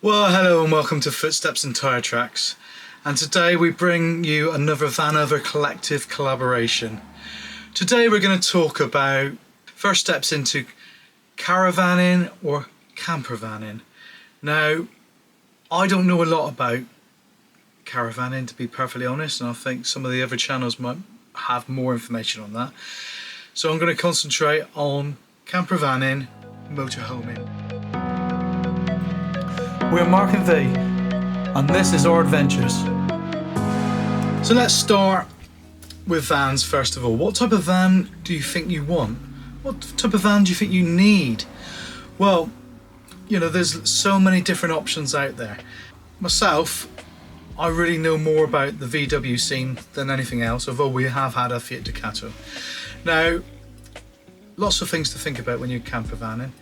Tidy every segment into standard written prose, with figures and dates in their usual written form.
Well, hello and welcome to Footsteps and Tire Tracks, and today we bring you another Vanother Collective collaboration. Today we're going to talk about first steps into caravanning or campervanning. Now, I don't know a lot about caravanning, to be perfectly honest, and I think some of the other channels might have more information on that. So I'm going to concentrate on campervanning, motorhoming. We're Mark and V, and this is our adventures. So let's start with vans first of all. What type of van do you think you want? What type of van do you think you need? Well, you know, there's so many different options out there. Myself, I really know more about the VW scene than anything else, although we have had a Fiat Ducato. Now, lots of things to think about when you're campervanning,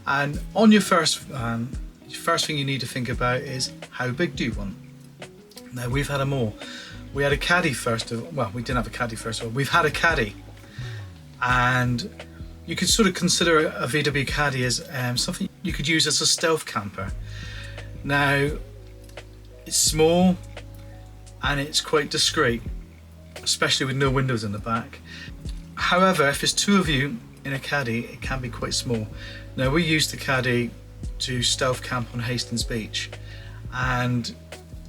and on your first van, the first thing you need to think about is how big do you want? Now, we've had them all. We had a Caddy first of all. Well, we didn't have a Caddy first of all. We've had a Caddy, and you could sort of consider a VW Caddy as something you could use as a stealth camper. Now, it's small and it's quite discreet, especially with no windows in the back. However, if there's two of you in a Caddy, it can be quite small. Now, we used the Caddy to stealth camp on Hastings Beach, and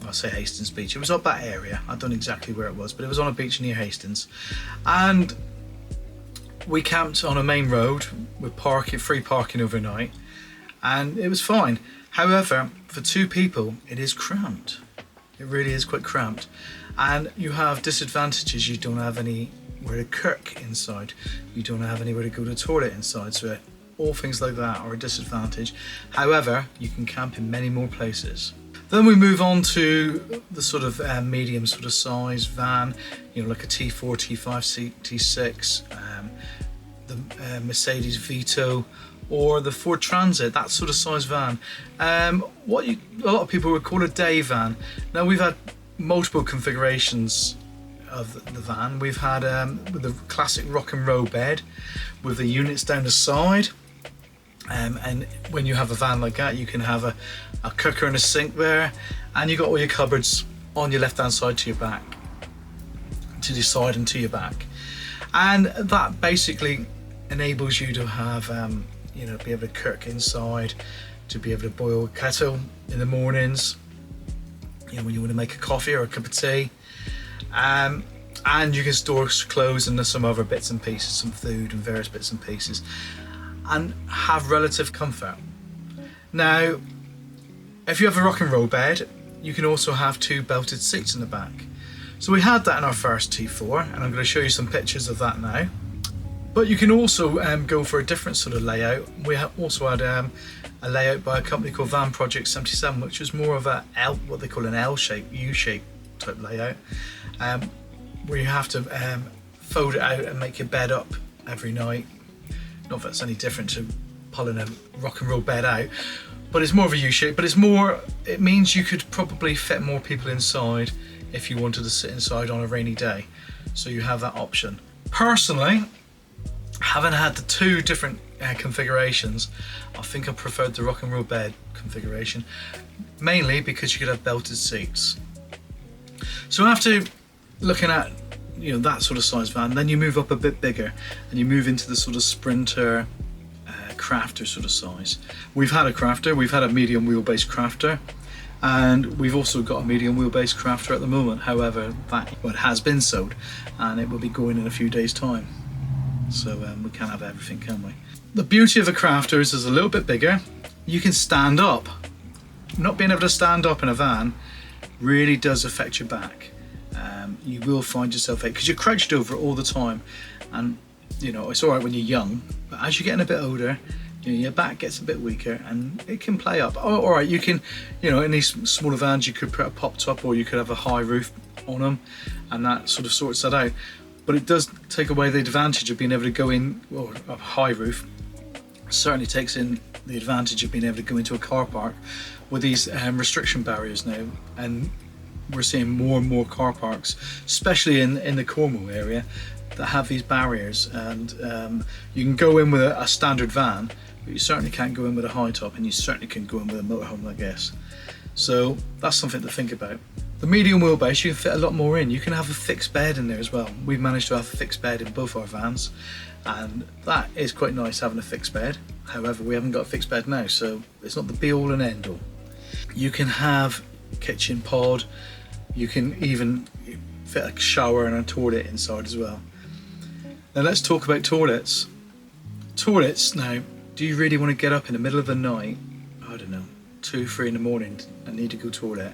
I say Hastings Beach, it was up that area, I don't know exactly where it was, but it was on a beach near Hastings, and we camped on a main road with free parking overnight, and it was fine. However, for two people it is cramped. It really is quite cramped, and you have disadvantages. You don't have anywhere to cook inside, you don't have anywhere to go to the toilet inside, so all things like that are a disadvantage. However, you can camp in many more places. Then we move on to the sort of medium sort of size van, you know, like a T4, T5, T6, the Mercedes Vito, or the Ford Transit, that sort of size van. A lot of people would call a day van. Now, we've had multiple configurations of the van. We've had with the classic rock and roll bed with the units down the side. And when you have a van like that, you can have a cooker and a sink there, and you got all your cupboards on your left hand side to your back, to the side and to your back, and that basically enables you to have you know, be able to cook inside, to be able to boil a kettle in the mornings, you know, when you want to make a coffee or a cup of tea, and you can store clothes and some other bits and pieces, some food and various bits and pieces, and have relative comfort. Now, if you have a rock and roll bed, you can also have two belted seats in the back. So we had that in our first T4, and I'm going to show you some pictures of that now. But you can also go for a different sort of layout. We also had a layout by a company called Van Project 77, which was more of a L, what they call an L shape, U shape type layout, where you have to fold it out and make your bed up every night. Not that it's any different to pulling a rock and roll bed out, but it's more of a U shape. But it means you could probably fit more people inside if you wanted to sit inside on a rainy day. So you have that option. Personally, having had the two different configurations, I think I preferred the rock and roll bed configuration, mainly because you could have belted seats. So after looking at, you know, that sort of size van, then you move up a bit bigger and you move into the sort of Sprinter crafter sort of size. We've had a crafter, we've had a medium wheelbase crafter, and we've also got a medium wheelbase crafter at the moment. However, it has been sold and it will be going in a few days time, so we can't have everything, can we? The beauty of the crafter is it's a little bit bigger. You can stand up. Not being able to stand up in a van really does affect your back. You will find yourself, because you're crouched over it all the time, and you know, it's all right when you're young, but as you're getting a bit older, you know, your back gets a bit weaker and it can play up. Oh, all right, you can, you know, in these smaller vans you could put a pop top, or you could have a high roof on them, and that sort of sorts that out. But it does take away the advantage of being able to go in, or a high roof certainly takes in the advantage of being able to go into a car park with these restriction barriers now, and we're seeing more and more car parks, especially in the Cornwall area, that have these barriers, and you can go in with a standard van, but you certainly can't go in with a high top, and you certainly can go in with a motorhome, I guess. So that's something to think about. The medium wheelbase, you can fit a lot more in. You can have a fixed bed in there as well. We've managed to have a fixed bed in both our vans, and that is quite nice, having a fixed bed. However, we haven't got a fixed bed now, so it's not the be all and end all. You can have a kitchen pod. You can even fit a shower and a toilet inside as well. Now let's talk about toilets. Toilets, now, do you really want to get up in the middle of the night, I don't know, 2, 3 in the morning and need to go to the toilet?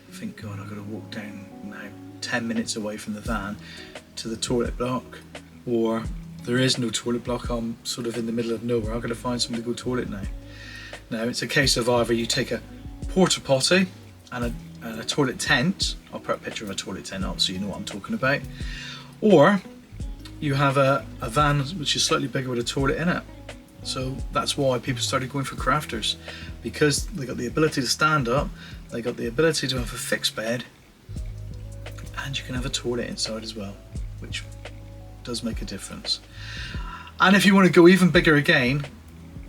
I think, God, I've got to walk down now 10 minutes away from the van to the toilet block, or there is no toilet block, I'm sort of in the middle of nowhere, I've got to find somewhere to go to the toilet now. Now it's a case of either you take a porta potty and a toilet tent, I'll put a picture of a toilet tent up so you know what I'm talking about, or you have a van which is slightly bigger with a toilet in it. So that's why people started going for crafters, because they got the ability to stand up, they got the ability to have a fixed bed, and you can have a toilet inside as well, which does make a difference. And if you want to go even bigger again,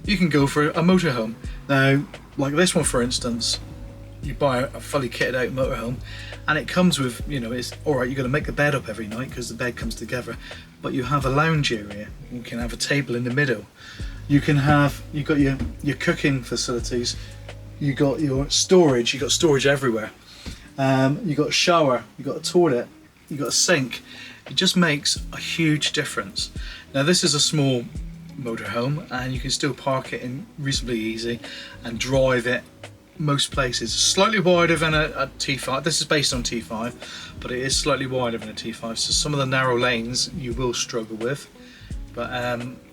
you can go for a motorhome. Now, like this one for instance, you buy a fully kitted out motorhome, and it comes with, you know, it's alright, you're going to make the bed up every night because the bed comes together, but you have a lounge area, you can have a table in the middle, you've got your cooking facilities, you got your storage, you got storage everywhere, you got a shower, you got a toilet, you got a sink. It just makes a huge difference. Now this is a small motorhome, and you can still park it in reasonably easy and drive it most places. Slightly wider than a T5. This is based on T5, but it is slightly wider than a T5, so some of the narrow lanes you will struggle with, but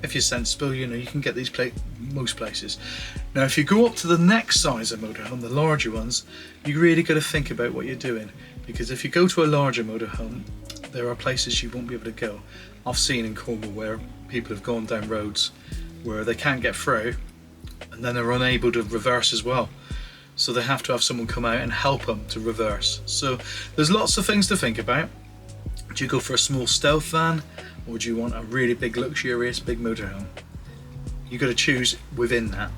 if you're sensible, you know, you can get these most places. Now if you go up to the next size of motorhome, the larger ones, you really got to think about what you're doing, because if you go to a larger motorhome, there are places you won't be able to go. I've seen in Cornwall where people have gone down roads where they can't get through, and then they're unable to reverse as well. So they have to have someone come out and help them to reverse. So there's lots of things to think about. Do you go for a small stealth van, or do you want a really big, luxurious, big motorhome? You've got to choose within that.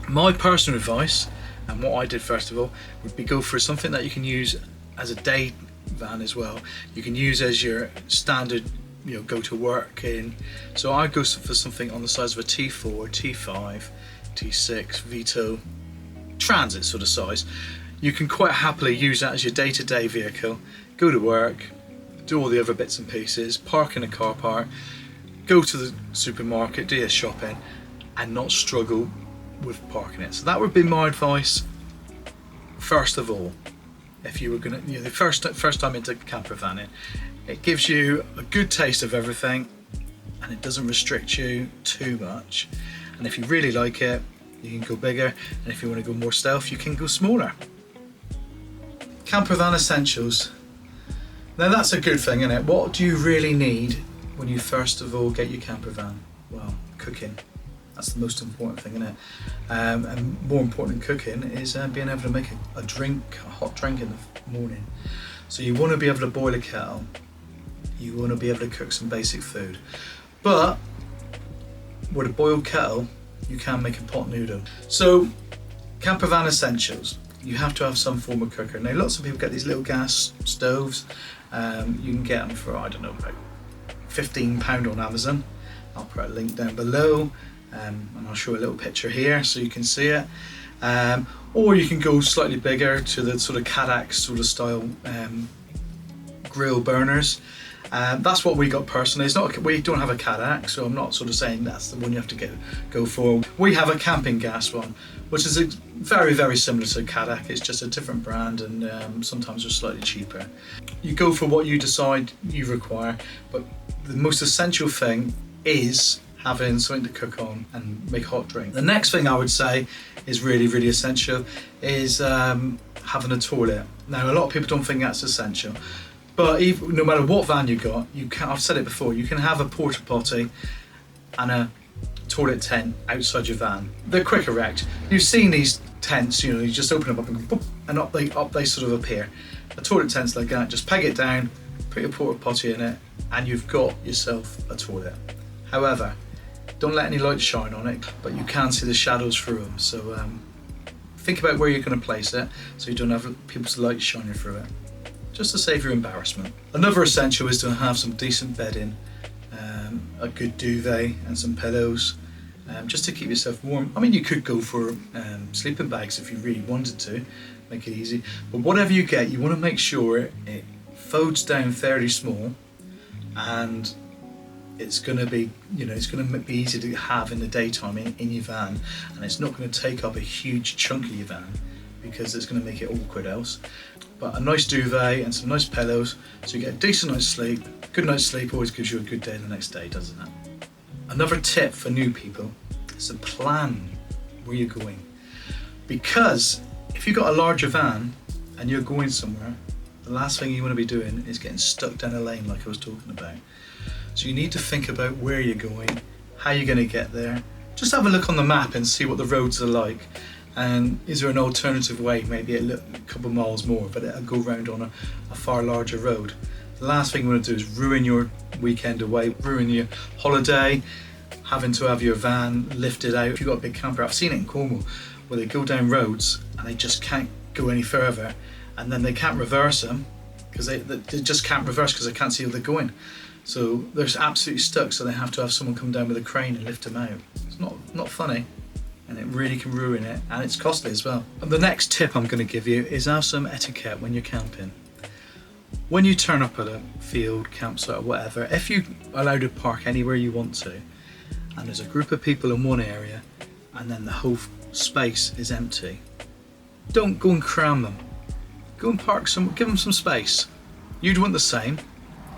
My personal advice, and what I did first of all, would be go for something that you can use as a day van as well. You can use as your standard, you know, go to work in. So I go for something on the size of a T4, T5, T6, Vito, transit sort of size. You can quite happily use that as your day-to-day vehicle, go to work, do all the other bits and pieces, park in a car park, go to the supermarket, do your shopping, and not struggle with parking it. So that would be my advice first of all. If you were gonna, you know, the first time into campervanning, it gives you a good taste of everything, and it doesn't restrict you too much. And if you really like it, you can go bigger, and if you want to go more stealth, you can go smaller. Campervan essentials. Now that's a good thing, isn't it? What do you really need when you first of all get your campervan? Well, cooking. That's the most important thing, isn't it? And more important than cooking is being able to make a hot drink in the morning. So you want to be able to boil a kettle. You want to be able to cook some basic food. But with a boiled kettle, you can make a pot noodle. So campervan essentials. You have to have some form of cooker. Now lots of people get these little gas stoves. You can get them for, I don't know, about £15 on Amazon. I'll put a link down below, and I'll show a little picture here so you can see it. Or you can go slightly bigger to the sort of Caddy sort of style grill burners. That's what we got personally. It's not, we don't have a Caddy, so I'm not sort of saying that's the one you have to go for. We have a camping gas one, which is very, very similar to Caddy. It's just a different brand, and sometimes they're slightly cheaper. You go for what you decide you require, but the most essential thing is having something to cook on and make a hot drink. The next thing I would say is really, really essential is having a toilet. Now a lot of people don't think that's essential, but even, no matter what van you got, you can, I've said it before, you can have a porta potty and a toilet tent outside your van. They're quick erect. You've seen these tents, you know, you just open them up and go boop, and up they sort of appear. A toilet tent's like that, just peg it down, put your porta potty in it, and you've got yourself a toilet. However, don't let any light shine on it, but you can see the shadows through them. So think about where you're going to place it so you don't have people's light shining through it, just to save your embarrassment. Another essential is to have some decent bedding, a good duvet and some pillows, just to keep yourself warm. I mean, you could go for sleeping bags if you really wanted to, make it easy. But whatever you get, you want to make sure it folds down fairly small, and it's going to be, it's going to be easy to have in the daytime in your van, and it's not going to take up a huge chunk of your van because it's going to make it awkward else. But a nice duvet and some nice pillows, so you get a decent night's sleep. Good night's sleep always gives you a good day the next day, doesn't it? Another tip for new people is to plan where you're going, because if you've got a larger van and you're going somewhere, the last thing you want to be doing is getting stuck down a lane like I was talking about. So you need to think about where you're going, how you're going to get there. Just have a look on the map and see what the roads are like, and is there an alternative way, maybe a couple miles more, but it'll go round on a far larger road. The last thing you want to do is ruin your weekend away, ruin your holiday, having to have your van lifted out. If you've got a big camper, I've seen it in Cornwall, where they go down roads and they just can't go any further, and then they can't reverse them because they just can't reverse because they can't see where they're going. So they're absolutely stuck, so they have to have someone come down with a crane and lift them out. It's not funny, and it really can ruin it, and it's costly as well. And the next tip I'm going to give you is have some etiquette when you're camping. When you turn up at a field, campsite or whatever, if you're allowed to park anywhere you want to, and there's a group of people in one area, and then the whole space is empty, don't go and cram them. Go and park give them some space. You'd want the same,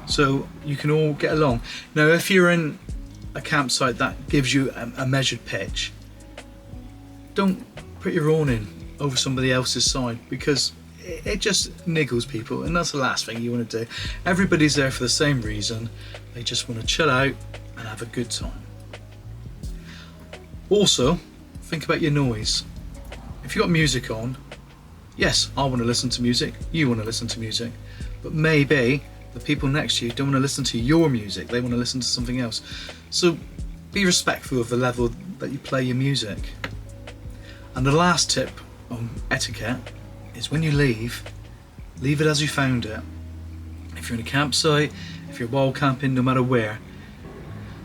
so you can all get along. Now, if you're in a campsite that gives you a measured pitch, don't put your awning over somebody else's side, because it just niggles people, and that's the last thing you want to do. Everybody's there for the same reason. They just want to chill out and have a good time. Also, think about your noise. If you've got music on, yes, I want to listen to music, you want to listen to music, but maybe the people next to you don't want to listen to your music, they want to listen to something else. So be respectful of the level that you play your music. And the last tip on etiquette is when you leave it as you found it. If you're in a campsite, if you're wild camping, no matter where,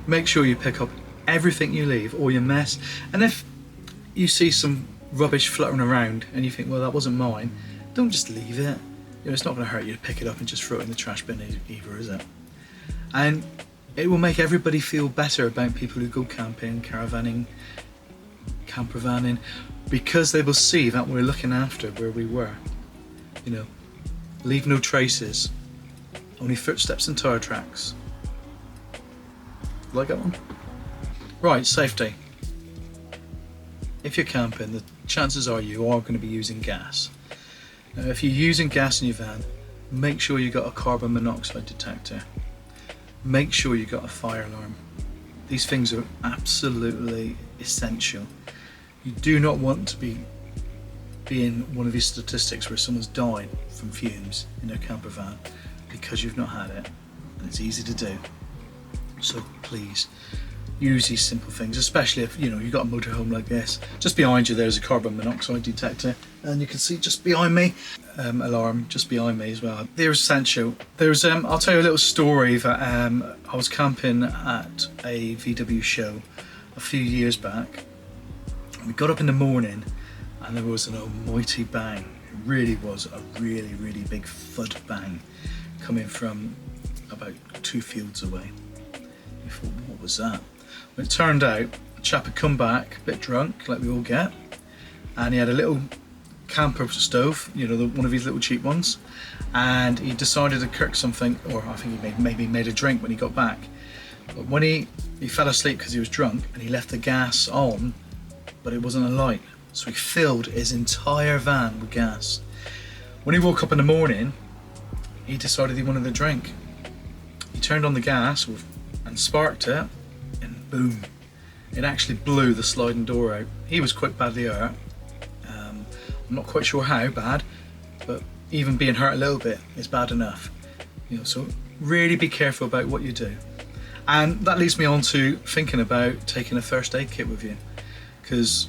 make sure you pick up everything you leave, all your mess. And if you see some rubbish fluttering around and you think, well, that wasn't mine, don't just leave it. It's not going to hurt you to pick it up and just throw it in the trash bin either, is it? And it will make everybody feel better about people who go camping, caravanning, campervanning, because they will see that we're looking after where we were. Leave no traces, only footsteps and tire tracks. Like that one? Right, safety. If you're camping, the chances are you are going to be using gas. Now, if you're using gas in your van, make sure you've got a carbon monoxide detector. Make sure you've got a fire alarm. These things are absolutely essential. You do not want to be in one of these statistics where someone's died from fumes in their camper van because you've not had it, and it's easy to do. So please, use these simple things, especially if you've got a motorhome like this. Just behind you there's a carbon monoxide detector, and you can see just behind me, alarm just behind me as well. They're essential. I'll tell you a little story that I was camping at a VW show a few years back. We got up in the morning and there was an almighty bang. It really was a really, really big thud bang coming from about 2 fields away. We thought, what was that? Well, it turned out the chap had come back a bit drunk, like we all get, and he had a little camper stove, one of his little cheap ones, and he decided to cook something, or I think he maybe made a drink when he got back. But when he fell asleep because he was drunk, and he left the gas on, but it wasn't alight, so he filled his entire van with gas. When he woke up in the morning, he decided he wanted a drink. He turned on the gas and sparked it, and boom, it actually blew the sliding door out. He was quite badly hurt. I'm not quite sure how bad, but even being hurt a little bit is bad enough. So really be careful about what you do. And that leads me on to thinking about taking a first aid kit with you, because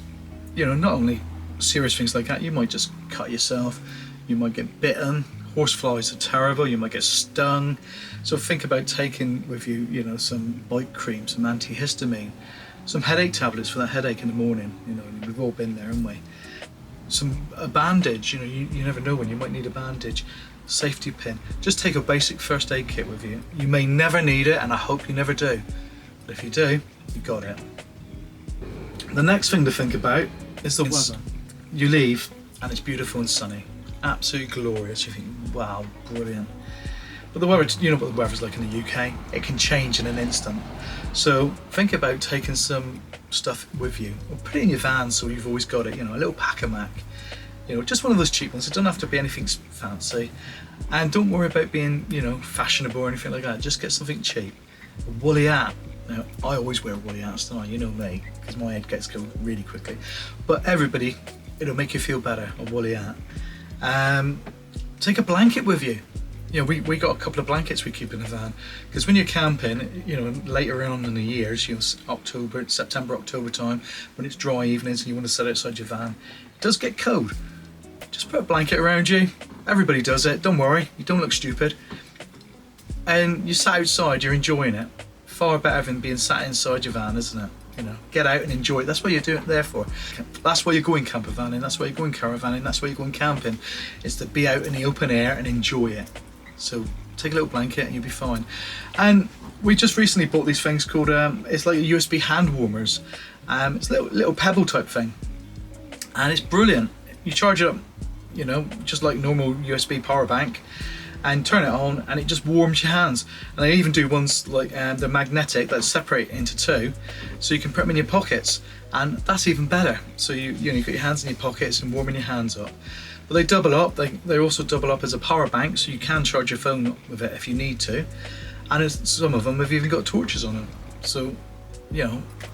not only serious things like that, you might just cut yourself, you might get bitten. Horseflies are terrible, you might get stung. So think about taking with you, some bite cream, some antihistamine, some headache tablets for that headache in the morning. We've all been there, haven't we? A bandage, you never know when you might need a bandage. Safety pin. Just take a basic first aid kit with you. You may never need it, and I hope you never do. But if you do, you got it. The next thing to think about is the weather. You leave and it's beautiful and sunny. Absolutely glorious. You think, wow, brilliant. But the weather, you know what the weather's like in the UK. It can change in an instant. So think about taking some stuff with you, or put it in your van so you've always got it. A little pack-a-mac. Just one of those cheap ones. It doesn't have to be anything fancy. And don't worry about being, fashionable or anything like that. Just get something cheap. A woolly hat. Now, I always wear woolly hats, don't I? You know me, because my head gets cold really quickly. But everybody, it'll make you feel better, a woolly hat. Take a blanket with you. We got a couple of blankets we keep in the van, because when you're camping, later on in the years, September, October time, when it's dry evenings and you want to sit outside your van, it does get cold. Just put a blanket around you. Everybody does it, don't worry, you don't look stupid. And you sat outside, you're enjoying it. Far better than being sat inside your van, isn't it? Get out and enjoy it. That's what you're doing it there for. That's why you're going campervanning, that's why you're going caravanning, that's why you're going camping. It's to be out in the open air and enjoy it. So take a little blanket and you'll be fine. And we just recently bought these things called, it's like USB hand warmers. It's a little pebble type thing. And it's brilliant. You charge it up, just like normal USB power bank, and turn it on and it just warms your hands. And they even do ones like they're magnetic that separate into two, so you can put them in your pockets, and that's even better. So you've got your hands in your pockets and warming your hands up. But they double up. They also double up as a power bank, so you can charge your phone with it if you need to. And some of them have even got torches on them. So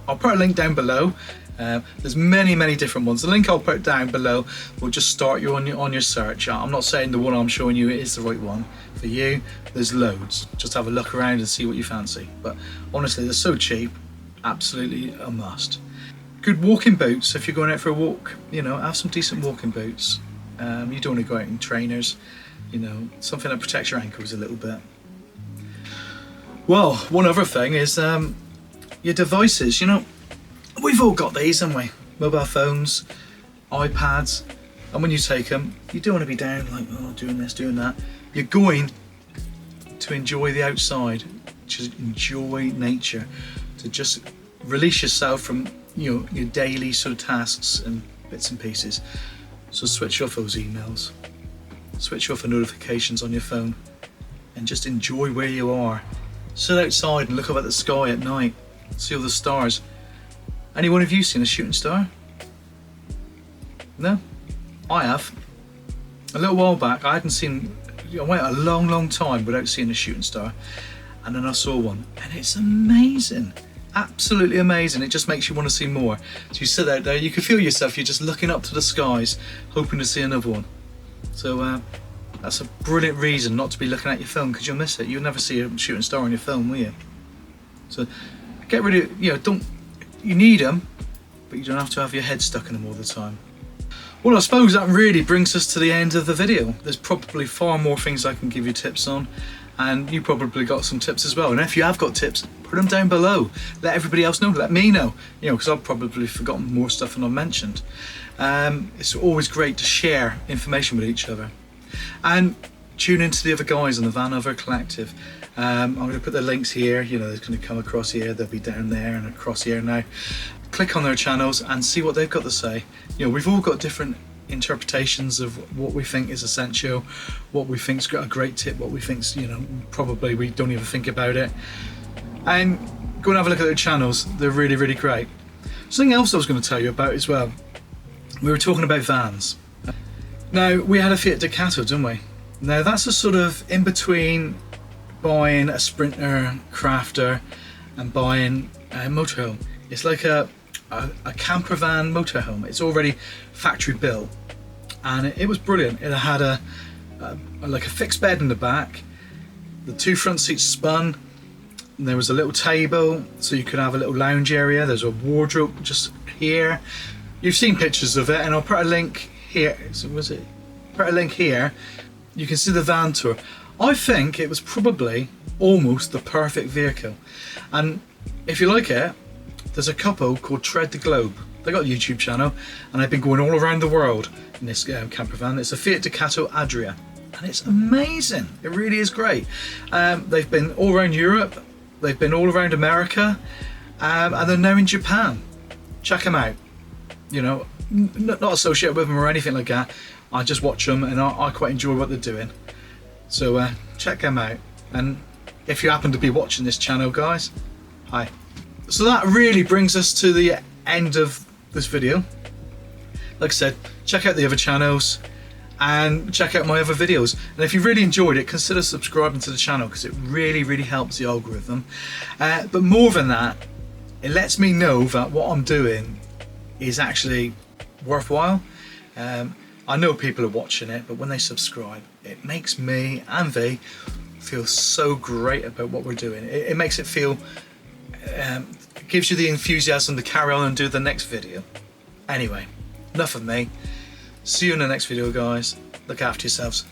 I'll put a link down below. There's many different ones. The link I'll put down below will just start you on your search. I'm not saying the one I'm showing you is the right one for you. There's loads. Just have a look around and see what you fancy. But honestly, they're so cheap, absolutely a must. Good walking boots if you're going out for a walk. Have some decent walking boots. You don't want to go out in trainers. Something that protects your ankles a little bit. Well, one other thing is your devices. We've all got these, haven't we? Mobile phones, iPads, and when you take them, you don't want to be down like, doing this, doing that. You're going to enjoy the outside, to enjoy nature, to just release yourself from your daily sort of tasks and bits and pieces. So switch off those emails, switch off the notifications on your phone, and just enjoy where you are. Sit outside and look up at the sky at night, see all the stars. Any one of you seen a shooting star? No? I have. A little while back, I went a long time without seeing a shooting star, and then I saw one, and it's amazing. Absolutely amazing. It just makes you want to see more. So you sit out there, you can feel yourself, you're just looking up to the skies, hoping to see another one. So that's a brilliant reason not to be looking at your phone, because you'll miss it. You'll never see a shooting star on your phone, will you? So get rid of, you need them, but you don't have to have your head stuck in them all the time. Well, I suppose that really brings us to the end of the video. There's probably far more things I can give you tips on, and you probably got some tips as well. And if you have got tips, put them down below. Let everybody else know, let me know, because I've probably forgotten more stuff than I've mentioned. It's always great to share information with each other. And tune into the other guys on the Vanother Collective. I'm going to put the links here, they're going to come across here, they'll be down there and across here now. Click on their channels and see what they've got to say. We've all got different interpretations of what we think is essential, what we think's got a great tip, what we think's, probably we don't even think about it. And go and have a look at their channels, they're really great. Something else I was going to tell you about as well. We were talking about vans. Now, we had a Fiat Ducato, didn't we? Now, that's a sort of in between buying a Sprinter Crafter and buying a motorhome. It's like a campervan motorhome. It's already factory built, and it was brilliant. It had like a fixed bed in the back. The 2 front seats spun, and there was a little table so you could have a little lounge area. There's a wardrobe just here. You've seen pictures of it, and I'll put a link here. So put a link here. You can see the van tour. I think it was probably almost the perfect vehicle. And if you like it, there's a couple called Tread the Globe. They got a YouTube channel, and they've been going all around the world in this camper van. It's a Fiat Ducato Adria, and it's amazing. It really is great. They've been all around Europe. They've been all around America, and they're now in Japan. Check them out. You know, not associated with them or anything like that. I just watch them, and I quite enjoy what they're doing. So check them out. And if you happen to be watching this channel, guys, hi. So that really brings us to the end of this video. Like I said, check out the other channels and check out my other videos. And if you really enjoyed it, consider subscribing to the channel, because it really helps the algorithm. But more than that, it lets me know that what I'm doing is actually worthwhile. I know people are watching it, but when they subscribe, it makes me and they feel so great about what we're doing. It makes it feel, it gives you the enthusiasm to carry on and do the next video. Anyway, enough of me. See you in the next video, guys. Look after yourselves.